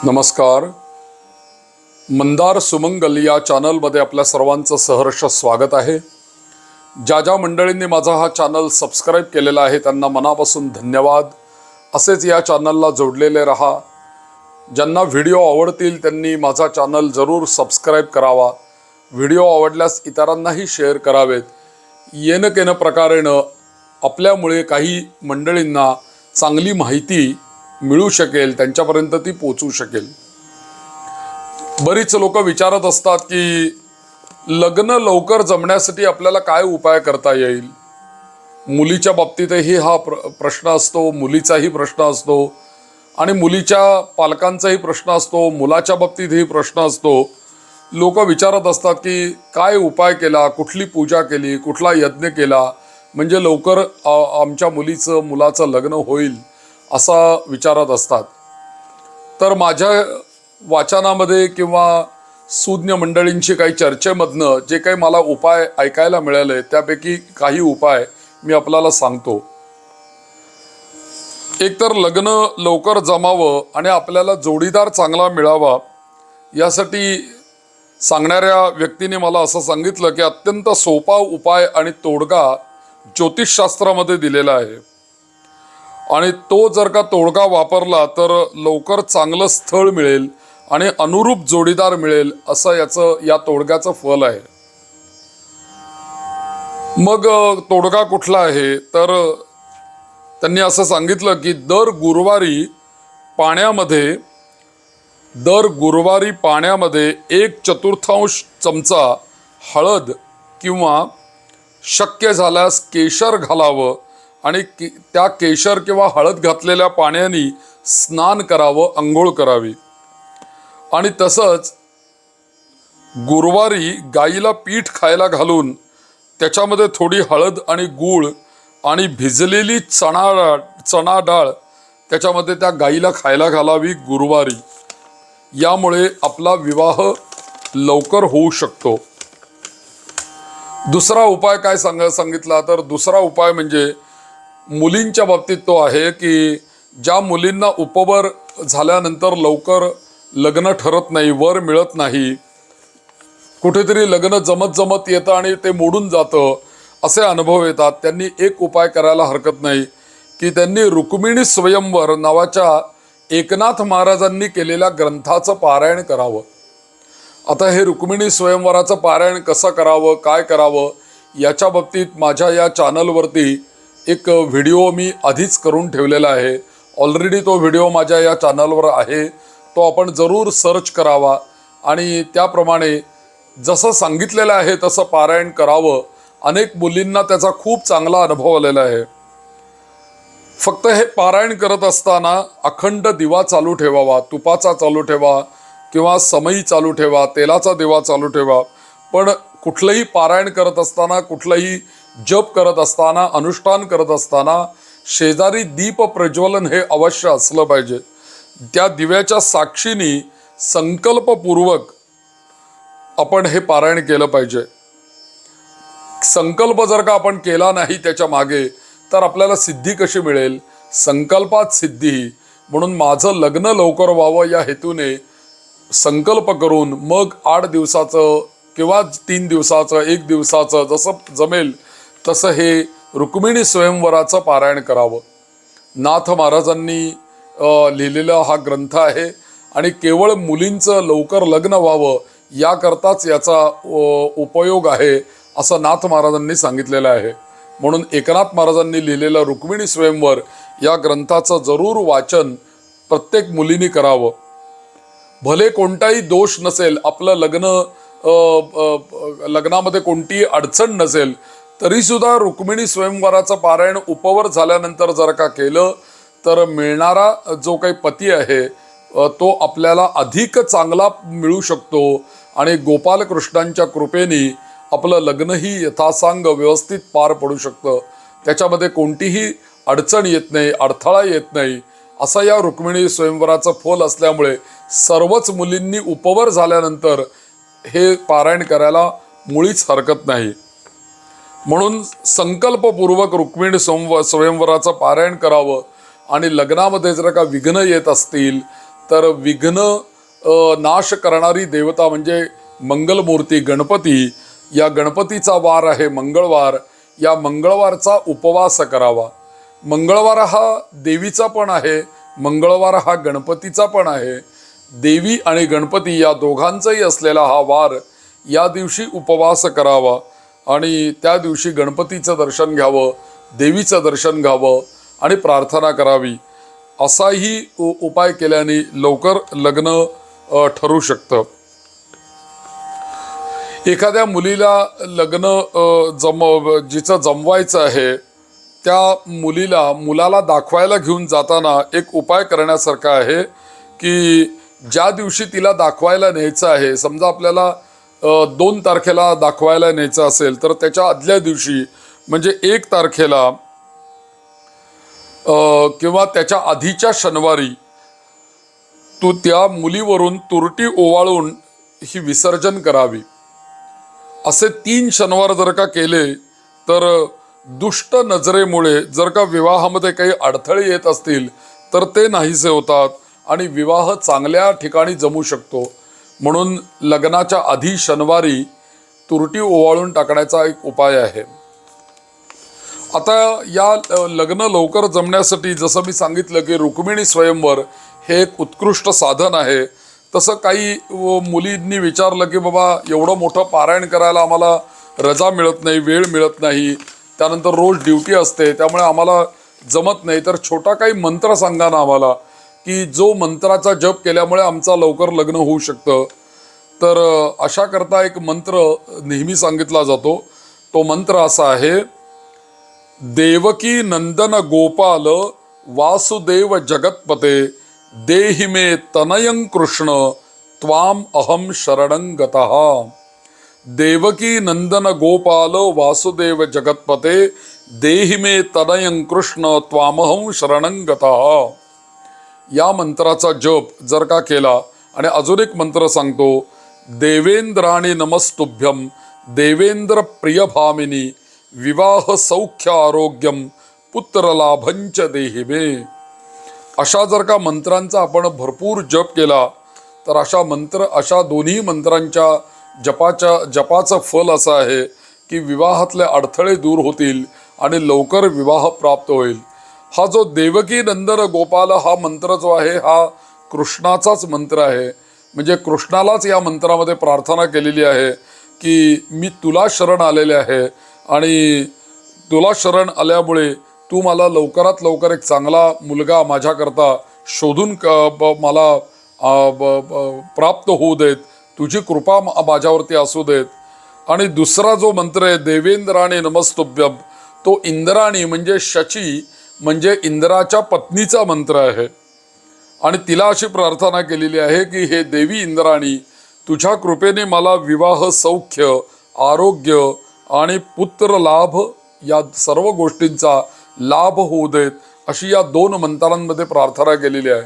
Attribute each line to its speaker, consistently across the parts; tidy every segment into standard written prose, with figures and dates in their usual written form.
Speaker 1: नमस्कार. मंदार सुमंगल या चॅनलमध्ये आपल्या सर्वांचं सहर्ष स्वागत आहे. ज्या ज्या मंडळींनी माझा हा चॅनल सबस्क्राईब केलेला आहे त्यांना मनापासून धन्यवाद. असेच या चॅनलला जोडलेले रहा. ज्यांना व्हिडिओ आवडतील त्यांनी माझा चॅनल जरूर सबस्क्राईब करावा. व्हिडिओ आवडल्यास इतरांनाही शेअर करावेत. येन केन प्रकारेनं आपल्यामुळे काही मंडळींना चांगली माहिती मिळू शकेल, त्यांच्यापर्यंत ती पोहोचू शकेल. बरीच लोक विचारत असतात की लग्न लवकर जमण्यासाठी आपल्याला काय उपाय करता येईल. मुलीच्या बाबतीतही हा प्रश्न असतो, मुलीचाही प्रश्न असतो आणि मुलीच्या पालकांचाही प्रश्न असतो, मुलाच्या बाबतीतही प्रश्न असतो. लोक विचारत असतात की काय उपाय केला, कुठली पूजा केली, कुठला यज्ञ केला म्हणजे लवकर आमच्या मुलाचं लग्न होईल असा विचारत असतात. तर माझ्या वाचनामध्ये किंवा सुज्ञ मंडळींशी काही चर्चेमधनं जे काही मला उपाय ऐकायला मिळाले त्यापैकी काही उपाय मी आपल्याला सांगतो. एकतर लग्न लवकर जमावं आणि आपल्याला जोडीदार चांगला मिळावा यासाठी सांगणाऱ्या व्यक्तीने मला असं सांगितलं की अत्यंत सोपा उपाय आणि तोडगा ज्योतिषशास्त्रामध्ये दिलेला आहे आणि तो जर का तोडगा वापरला तर लवकर चांगलं स्थळ मिळेल आणि अनुरूप जोडीदार मिळेल असं या तोडग्याचं फल आहे. मग तोडगा कुठला आहे तर त्यांनी असं सांगितलं की दर गुरुवारी पाण्यामध्ये 1/4 चमचा हळद किंवा शक्य झाल्यास केशर घालावं आणि त्या केशर किंवा हळद घातलेल्या पाण्याने स्नान करावं, अंघोळ करावी. आणि तसंच गुरुवारी गाईला पीठ खायला घालून त्याच्यामध्ये थोडी हळद आणि गूळ आणि भिजलेली चणा डाळ त्याच्यामध्ये त्या गाईला खायला घालावी गुरुवारी. यामुळे आपला विवाह लवकर होऊ शकतो. दुसरा उपाय काय सांगितला तर दुसरा उपाय म्हणजे मुलींच्या बाबतीत तो आहे की ज्या मुलींना उपवर झाल्यानंतर लवकर लग्न ठरत नाही, वर मिळत नाही, कुठेतरी लग्न जमत येतं आणि ते मोडून जातं, असे अनुभव येतात, त्यांनी एक उपाय करायला हरकत नाही की त्यांनी रुक्मिणी स्वयंवर नावाच्या एकनाथ महाराजांनी केलेल्या ग्रंथाचं पारायण करावं. आता हे रुक्मिणी स्वयंवराचं पारायण कसं करावं, काय करावं याच्या बाबतीत माझ्या या चॅनलवरती एक व्हिडिओ मी आधीच करून ठेवलेला आहे. ऑलरेडी तो व्हिडिओ माझ्या या चॅनलवर आहे. तो आपण जरूर सर्च करावा आणि त्याप्रमाणे जसं सांगितलेलं आहे तसं पारायण करावं. अनेक मुलींना त्याचा खूप चांगला अनुभव आलेला आहे. फक्त हे पारायण करत असताना अखंड दिवा चालू ठेवावा, तुपाचा चालू ठेवा किंवा समई चालू ठेवा, तेलाचा दिवा चालू ठेवा. पण कुठलंही पारायण करत असताना, कुठलंही जप करत असताना, अनुष्ठान करत असताना शेजारी दीप प्रज्वलन हे अवश्य असलं पाहिजे. त्या दिव्याच्या साक्षीने संकल्पपूर्वक आपण हे पारायण केलं पाहिजे. संकल्प जर का आपण केला नाही त्याच्या मागे तर आपल्याला सिद्धी कशी मिळेल. संकल्पात सिद्धी. म्हणून माझं लग्न लवकर व्हावं या हेतूने संकल्प करून मग 8 दिवसाचं किंवा 3 दिवसाचं, 1 दिवसाचं जसं जमेल तसं हे रुक्मिणी स्वयंवराचं पारायण करावं. नाथ महाराजांनी लिहिलेला हा ग्रंथ आहे आणि केवळ मुलींचं लवकर लग्न व्हावं याकरताच याचा उपयोग आहे असं नाथ महाराजांनी सांगितलेलं आहे. म्हणून एकनाथ महाराजांनी लिहिलेलं रुक्मिणी स्वयंवर या ग्रंथाचं जरूर वाचन प्रत्येक मुलीने करावं. भले कोणताही दोष नसेल, आपलं लग्नामध्ये कोणतीही अडचण नसेल तरीसुद्धा रुक्मिणी स्वयंवराचं पारायण उपवर झाल्यानंतर जर का केलं तर मिळणारा जो काही पती आहे तो आपल्याला अधिक चांगला मिळू शकतो आणि गोपालकृष्णांच्या कृपेने आपलं लग्नही यथासांग व्यवस्थित पार पडू शकतं. त्याच्यामध्ये कोणतीही अडचण येत नाही, अडथळा येत नाही. असं या रुक्मिणी स्वयंवराचं फल असल्यामुळे सर्वच मुलींनी उपवर झाल्यानंतर हे पारायण करायला मुळीच हरकत नाही. म्हणून संकल्पपूर्वक रुक्मिणी स्वयंवराचं पारायण करावं आणि लग्नामध्ये जर का विघ्न येत असतील तर विघ्न नाश करणारी देवता म्हणजे मंगलमूर्ती गणपती, या गणपतीचा वार आहे मंगळवार, या मंगळवारचा उपवास करावा. मंगळवार हा देवीचा पण आहे, मंगळवार हा गणपतीचा पण आहे. देवी आणि गणपती या दोघांचाही असलेला हा वार, या दिवशी उपवास करावा आणि त्या दिवशी गणपतीचं दर्शन घ्यावं, देवीचं दर्शन घ्यावं आणि प्रार्थना करावी. असाही उपाय केल्याने लवकर लग्न ठरू शकतं. एखाद्या मुलीला लग्न जिचं जमवायचं आहे त्या मुलाला दाखवायला घेऊन जाताना एक उपाय करण्यासारखा आहे की ज्या दिवशी तिला दाखवायला न्यायचं आहे, समजा आपल्याला 2 तारखेला दाखवायला न्यायचं असेल तर त्याच्या आदल्या दिवशी म्हणजे 1 तारखेला किंवा त्याच्या आधीच्या शनिवारी तू त्या मुलीवरून तुरटी ओवाळून ही विसर्जन करावी. असे 3 शनिवार जर का केले तर दुष्ट नजरेमुळे जर का विवाहामध्ये काही अडथळे येत असतील तर ते नाहीसे होतात आणि विवाह चांगल्या ठिकाणी जमू शकतो. म्हणून लग्नाच्या आधी शनिवारी तुरटी ओवाळून टाकण्याचा एक उपाय आहे. आता या लग्न लवकर जमण्यासाठी जसं मी सांगितलं की रुक्मिणी स्वयंवर हे एक उत्कृष्ट साधन आहे. तसं काही मुलींनी विचारलं की बाबा एवढं मोठं पारायण करायला आम्हाला रजा मिळत नाही, वेळ मिळत नाही, त्यानंतर रोज ड्युटी असते, त्यामुळे आम्हाला जमत नाही, तर छोटा काही मंत्र सांगा ना आम्हाला की जो मंत्राचा जप केल्यामुळे आमचा लवकर लग्न होऊ शकतं. तर अशा करता एक मंत्र नेहमी सांगितला जातो. तो मंत्र असा आहे: देवकी नंदन गोपाल वासुदेव जगतपते देहि मे तनयं कृष्ण त्वाम अहम शरणं गतः. देवकी नंदन गोपाल वासुदेव जगतपते देहि मे तनयं कृष्ण त्वामहं शरणं गतः. या मंत्राचा जप जर का केला, आणि अजून एक मंत्र सांगतो: देवेंद्राणी नमस्तुभ्यम देवेंद्र प्रिय भामिनी विवाह सौख्य आरोग्यम पुत्र लाभंच देहि मे. अशा जर का मंत्रांचा आपण भरपूर जप केला तर अशा दोन्ही मंत्रांच्या जपाचं फल असं आहे की विवाहातले अडथळे दूर होतील आणि लवकर विवाह प्राप्त होईल. हा जो देवकी नंदन गोपाल हा मंत्र जो आहे हा कृष्णाचाच मंत्र आहे. म्हणजे कृष्णालाच या मंत्रामध्ये प्रार्थना केलेली आहे की मी तुला शरण आलेले आहे आणि तुला शरण आल्यामुळे तू मला लवकरात लवकर एक चांगला मुलगा माझ्याकरता शोधून मला प्राप्त होऊ देत, तुझी कृपा माझ्यावरती असू देत. आणि दुसरा जो मंत्र आहे देवेंद्राणी नमस्तुभ्यम, तो इंद्राणी म्हणजे शची म्हणजे इंद्राच्या पत्नीचा मंत्र आहे. आणि तिला अशी प्रार्थना केलेली आहे की हे देवी इंद्राणी, तुझ्या कृपेने मला विवाह सौख्य आरोग्य आणि पुत्र लाभ या सर्व गोष्टींचा लाभ होऊ देत, अशी या 2 मंत्रांमध्ये प्रार्थना केलेली आहे.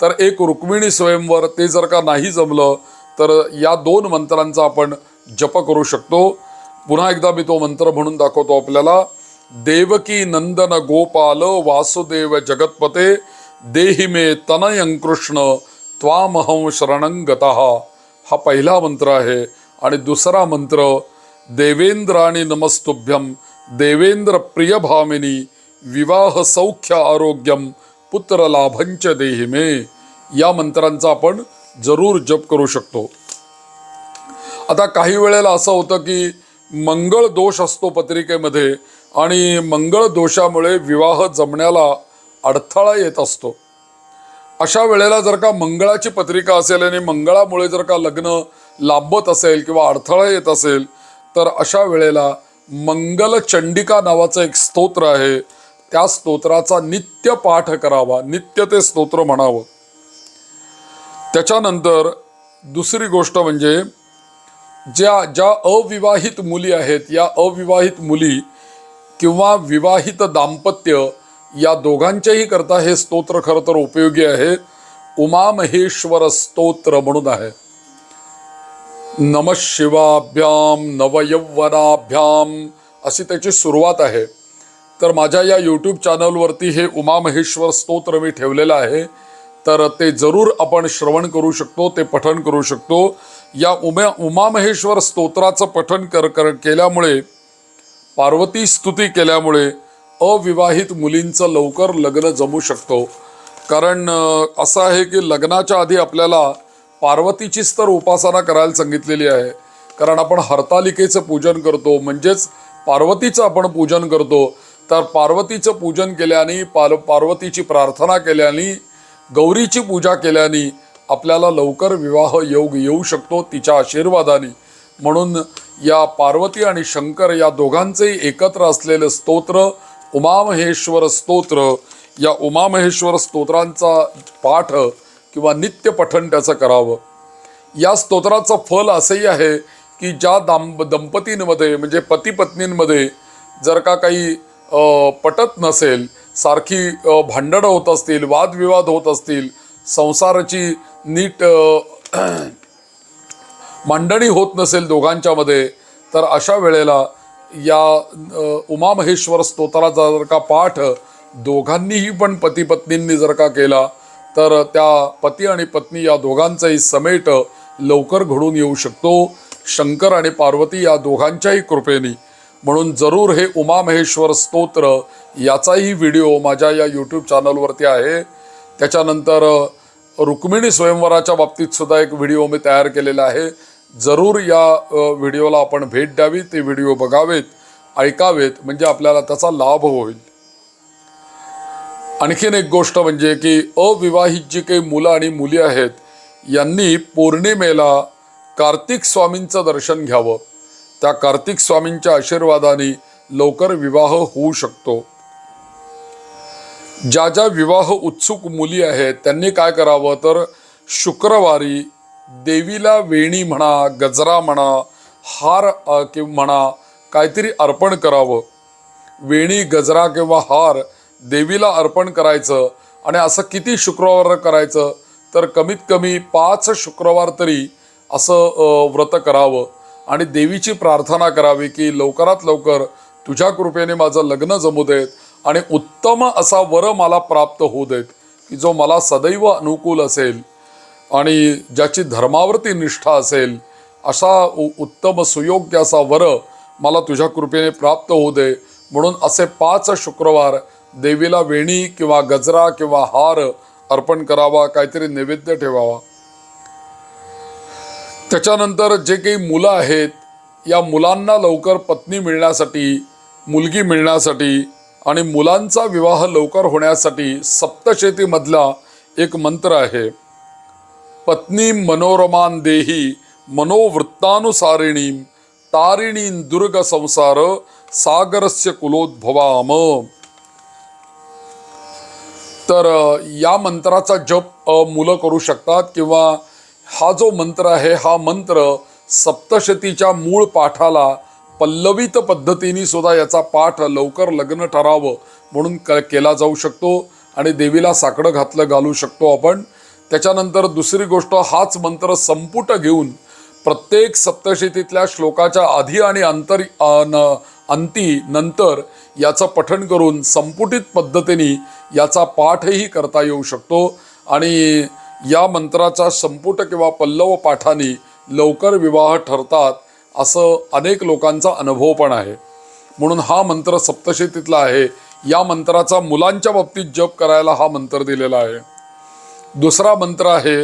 Speaker 1: तर एक रुक्मिणी स्वयंवर ते जर का नाही जमलं तर या 2 मंत्रांचा आपण जप करू शकतो. पुन्हा एकदा मी तो मंत्र म्हणून दाखवतो आपल्याला: देवकी नंदन गोपाल वासुदेव जगतपते देहि मे तनयं कृष्ण त्वामहं शरणं गतः. हा पहिला मंत्र आहे. आणि दुसरा मंत्र देवेंद्राणी नमस्तुभ्यम देवेंद्र प्रिय भामिनी विवाह सौख्य आरोग्यम पुत्र लाभंच देहि मे. या मंत्रांचा आपण जरूर जप करू शकतो. आता काही वेळेला असं होतं की मंगळ दोष असतो पत्रिकेमध्ये आणि मंगळ दोषामुळे विवाह जमण्याला अडथळा येत असतो. अशा वेळेला जर का मंगळाची पत्रिका असेल आणि मंगळामुळे जर का लग्न लांबत असेल किंवा अडथळा येत असेल तर अशा वेळेला मंगल चंडिका नावाचं एक स्तोत्र आहे, त्या स्तोत्राचा नित्य पाठ करावा, नित्य ते स्तोत्र म्हणावं. त्याच्यानंतर दुसरी गोष्ट म्हणजे ज्या अविवाहित मुली आहेत, या अविवाहित मुली किंवा विवाहित दाम्पत्य या दोघांच्याही करता हे स्तोत्र खरं तर उपयोगी आहे. उमामहेश्वर स्तोत्र म्हणून आहे. नमः शिवाभ्याम नवयौवनाभ्याम अशी त्याची सुरुवात आहे. तर माझ्या या यूट्यूब चॅनलवरती हे उमामहेश्वर स्तोत्र मी ठेवलेलं आहे. तर ते जरूर आपण श्रवण करू शकतो, ते पठण करू शकतो. या उमामहेश्वर स्तोत्राचं पठण केल्यामुळे, पार्वती स्तुती केल्यामुळे अविवाहित मुलींचं लवकर लग्न जमू शकतो. कारण असं आहे की लग्नाच्या आधी आपल्याला पार्वतीचीच तर उपासना करायला सांगितलेली आहे. कारण आपण हरतालिकेचं पूजन करतो, म्हणजेच पार्वतीचं आपण पूजन करतो. तर पार्वतीचं पूजन केल्याने, पार्वतीची प्रार्थना केल्याने, गौरीची पूजा केल्याने आपल्याला लवकर विवाह योग येऊ शकतो तिच्या आशीर्वादाने. म्हणून या पार्वती आणि शंकर या दोघांचेही एकत्र असलेलं स्तोत्र उमामहेश्वर स्तोत्र, या उमामहेश्वर स्तोत्रांचा पाठ किंवा नित्य पठण त्याचं करावं. या स्तोत्राचं फल असंही आहे की ज्या दंपतींमध्ये म्हणजे पती पत्नींमध्ये जर का काही पटत नसेल, सारखी भांडणं होत असतील, वादविवाद होत असतील, संसाराची नीट मांडणी होत नसेल दोघांच्यामध्ये, तर अशा वेळेला या उमामहेश्वर स्तोत्राचा जर का पाठ दोघांनीही पण पती पत्नींनी जर का केला तर त्या पती आणि पत्नी या दोघांचाही समेट लवकर घडून येऊ शकतो, शंकर आणि पार्वती या दोघांच्याही कृपेने. म्हणून जरूर हे उमामहेश्वर स्तोत्र याचाही व्हिडिओ माझ्या या यूट्यूब चॅनलवरती आहे. त्याच्यानंतर रुक्मिणी स्वयंवराच्या बाबतीत सुद्धा एक व्हिडिओ मी तयार केलेला आहे. जरूर या व्हिडिओला आपण भेट द्यावी, ते व्हिडिओ बघावेत, ऐकावेत, म्हणजे आपल्याला त्याचा लाभ होईल. आणखीन एक गोष्ट म्हणजे की अविवाहित जी काही मुलं आणि मुली आहेत यांनी पौर्णिमेला कार्तिक स्वामींचं दर्शन घ्यावं. त्या कार्तिक स्वामींच्या आशीर्वादाने लवकर विवाह होऊ शकतो. ज्या ज्या विवाह उत्सुक मुली आहेत त्यांनी काय करावं तर शुक्रवारी देवीला वेणी म्हणा, गजरा म्हणा, हार किंवा म्हणा काहीतरी अर्पण करावं. वेणी, गजरा किंवा हार देवीला अर्पण करायचं. आणि असं किती शुक्रवार करायचं तर कमीत कमी 5 शुक्रवार तरी असं व्रत करावं आणि देवीची प्रार्थना करावी की लवकरात लवकर तुझ्या कृपेने माझं लग्न जमू देत आणि उत्तम असा वर मला प्राप्त होऊ देत की जो मला सदैव अनुकूल असेल आणि ज्याची धर्मावरती निष्ठा असेल, असा उत्तम सुयोग्य असा वर मला तुझ्या कृपेने प्राप्त होऊ दे. म्हणून असे 5 शुक्रवार देवीला वेणी किंवा गजरा किंवा हार अर्पण करावा, काहीतरी नैवेद्य ठेवावा. त्याच्यानंतर जे काही मुलं आहेत या मुलांना लवकर पत्नी मिळण्यासाठी, मुलगी मिळण्यासाठी आणि मुलांचा विवाह लवकर होण्यासाठी सप्तशतीमधला एक मंत्र आहे, पत्नी मनोरमान देही मनोवृत्तानुसारिणी तारिणी दुर्ग संसार सागरस्य कुलोद्भवाम. तर या मंत्राचा जप मुलं करू शकतात किंवा हा जो मंत्र आहे हा मंत्र सप्तशतीच्या मूळ पाठाला पल्लवित पद्धतीने सुद्धा याचा पाठ लवकर लग्न ठरावं म्हणून केला जाऊ शकतो आणि देवीला साकडं घालू शकतो आपण. त्याच्यानंतर दुसरी गोष्ट, हाच मंत्र संपुट घेऊन प्रत्येक सप्तशतीतल्या श्लोकाच्या आधी आणि अंती नंतर याचं पठण करून संपुटित पद्धतीने याचा पाठही करता येऊ शकतो. आणि या मंत्राचा संपुट किंवा पल्लव पाठाने लवकर विवाह ठरतात असं अनेक लोकांचा अनुभव पण आहे. म्हणून हा मंत्र सप्तशतीतला आहे. या मंत्राचा मुलांच्या बाबतीत जप करायला हा मंत्र दिलेला आहे. दुसरा मंत्र आहे,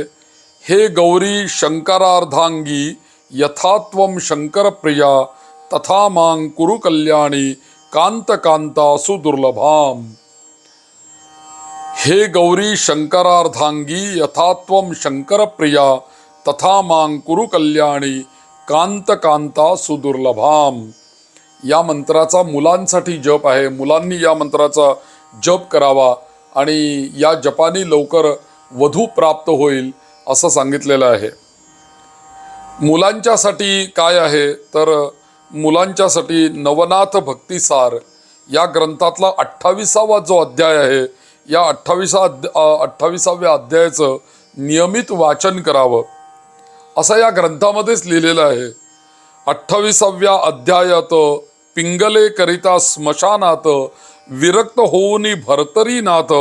Speaker 1: हे गौरी शंकरार्धांगी यथात्वम शंकर प्रिया तथा मां कुरु कल्याणी कांत कांता सुदुर्लभाम. हे गौरी शंकरार्धांगी यथात्वम शंकर प्रिया तथा मां कुरु कल्याणी कांत कांता सुदुर्लभाम. या मंत्राचा मुलांसाठी जप आहे. मुलांनी या मंत्राचा जप करावा आणि या जपाने लवकर वधू प्राप्त होईल असं सांगितलेलं आहे. मुलांच्यासाठी काय आहे तर मुलांच्यासाठी नवनाथ भक्तिसार या ग्रंथातला 28वा जो अध्याय आहे, या 28व्या अध्यायाचं नियमित वाचन करावं असं या ग्रंथामध्येच लिहिलेलं आहे. 28व्या अध्यायात पिंगले करिता स्मशानात विरक्त होऊनी भरतरीनाथ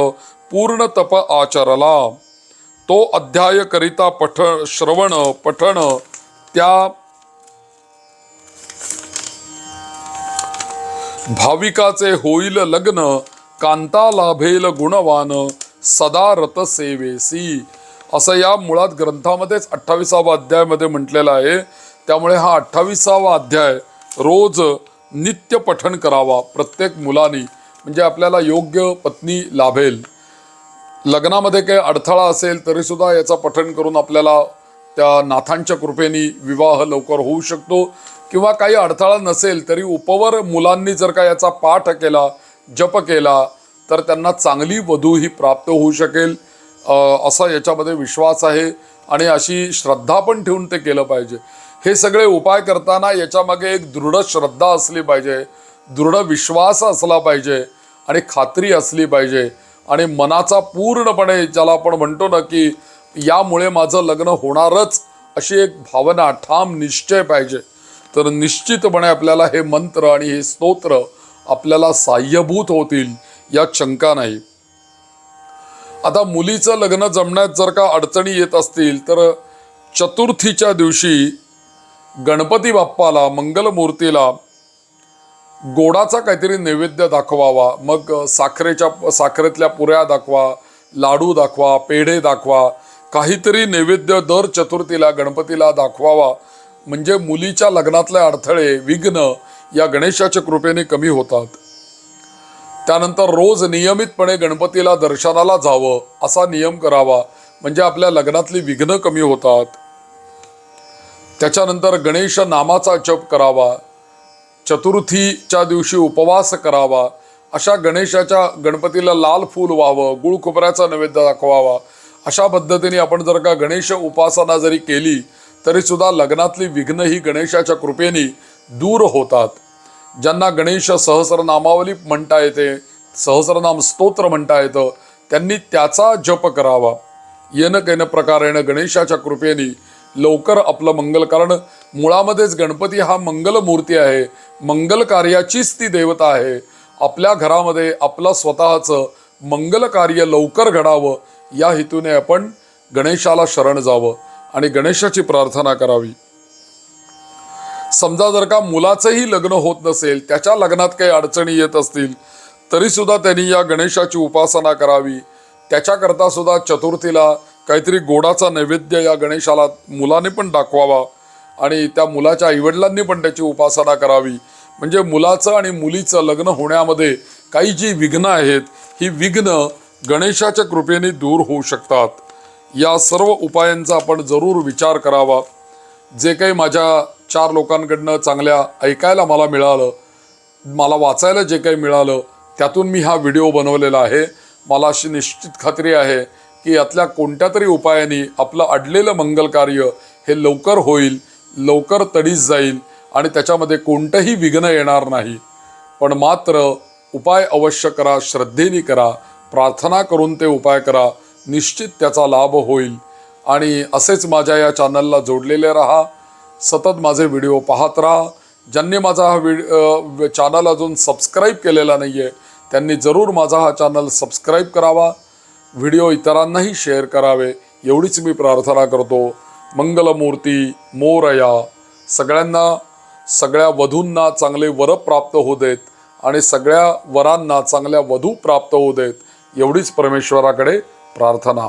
Speaker 1: पूर्ण तप आचरला. तो अध्याय करिता श्रवण पठण त्या भाविकाचे होईल लग्न, कांता लाभेल गुणवान, सदा रत सेवेसी, असं या मुळात ग्रंथामध्येच 28वा अध्यायामध्ये म्हटलेलं आहे. त्यामुळे हा 28वा अध्याय रोज नित्य पठण करावा प्रत्येक मुलांनी, म्हणजे आपल्याला योग्य पत्नी लाभेल. लग्नामध्ये काही अडथळा असेल तरी सुद्धा याचं पठण करून आपल्याला त्या नाथांच्या कृपेने विवाह लवकर होऊ शकतो. किंवा काही अडथळा नसेल तरी उपवर मुलांनी जर का याचा पाठ केला, जप केला, तर त्यांना चांगली वधू ही प्राप्त होऊ शकेल असा याच्यामध्ये विश्वास आहे. आणि अशी श्रद्धा पण ठेवून ते केलं पाहिजे. हे सगळे उपाय करताना याच्यामागे एक दृढ श्रद्धा असली पाहिजे, दृढ विश्वास असला पाहिजे आणि खात्री असली पाहिजे. आणि मनाचा पूर्णपणे, ज्याला आपण म्हणतो ना की यामुळे माझं लग्न होणारच, अशी एक भावना, ठाम निश्चय पाहिजे. तर निश्चितपणे आपल्याला हे मंत्र आणि हे स्तोत्र आपल्याला साह्यभूत होतील यात शंका नाही. आता मुलीचं लग्न जमण्यात जर का अडचणी येत असतील तर चतुर्थीच्या दिवशी गणपती बाप्पाला, मंगलमूर्तीला गोडाचा काहीतरी नैवेद्य दाखवावा. मग साखरेतल्या पुऱ्या दाखवा, लाडू दाखवा, पेढे दाखवा, काहीतरी नैवेद्य दर चतुर्थीला गणपतीला दाखवावा. म्हणजे मुलीच्या लग्नातले अडथळे, विघ्न या गणेशाच्या कृपेने कमी होतात. त्यानंतर रोज नियमितपणे गणपतीला दर्शनाला जावं असा नियम करावा, म्हणजे आपल्या लग्नातली विघ्न कमी होतात. त्याच्यानंतर गणेश नामाचा जप करावा, चतुर्थीच्या दिवशी उपवास करावा, अशा गणपतीला लाल फूल व्हावं, गुळ खोबऱ्याचा नैवेद्य दाखवावा. अशा पद्धतीने आपण जर का गणेश उपासना जरी केली तरी सुद्धा लग्नातली विघ्न ही गणेशाच्या कृपेने दूर होतात. ज्यांना गणेश सहस्रनामावली म्हणता येते, सहस्रनाम स्तोत्र म्हणता येतं, त्यांनी त्याचा जप करावा. येन कैन प्रकारेण गणेशाच्या कृपेने लवकर आपलं मंगल, कारण मुळामध्येच गणपती हा मंगलमूर्ती आहे, मंगल कार्याचीच ती देवता आहे. आपल्या घरामध्ये आपलं स्वतःचं मंगल कार्य लवकर घडावं या हेतूने आपण गणेशाला शरण जावं आणि गणेशाची प्रार्थना करावी. समजा जर का मुलाचंही लग्न होत नसेल, त्याच्या लग्नात काही अडचणी येत असतील तरी सुद्धा त्यांनी या गणेशाची उपासना करावी. त्याच्याकरता सुद्धा चतुर्थीला काहीतरी गोडाचा नैवेद्य या गणेशाला मुलाने पण दाखवावा आणि त्या मुलाच्या आईवडिलांनी पण त्याची उपासना करावी. म्हणजे मुलाचं आणि मुलीचं लग्न होण्यामध्ये काही जी विघ्न आहेत, ही विघ्न गणेशाच्या कृपेने दूर होऊ शकतात. या सर्व उपायांचा आपण जरूर विचार करावा. जे काही माझ्या 4 लोकांकडनं चांगल्या ऐकायला मला मिळालं, मला वाचायला जे काही मिळालं, त्यातून मी हा व्हिडिओ बनवलेला आहे. मला अशी निश्चित खात्री आहे की यातल्या कोणत्या तरी उपायाने आपलं अडलेलं मंगल कार्य हे लवकर होईल, लवकर तडीस जाईल आणि त्याच्यामध्ये कोणतंही विघ्न येणार नाही. पण मात्र उपाय अवश्य करा, श्रद्धेने करा, प्रार्थना करून ते उपाय करा, निश्चित त्याचा लाभ होईल. आणि असेच माझ्या या चॅनलला जोडलेले राहा, सतत माझे व्हिडिओ पाहत राहा. ज्यांनी माझा हा चॅनल अजून सबस्क्राईब केलेला नाही आहे त्यांनी जरूर माझा हा चॅनल सबस्क्राईब करावा, व्हिडिओ इतरांनाही शेअर करावे, एवढीच मी प्रार्थना करतो. मंगलमूर्ती मोरया. सगळ्यांना, सगळ्या वधूंना चांगले वर प्राप्त होऊ देत आणि सगळ्या वरांना चांगल्या वधू प्राप्त होऊ देत, एवढीच परमेश्वराकडे प्रार्थना.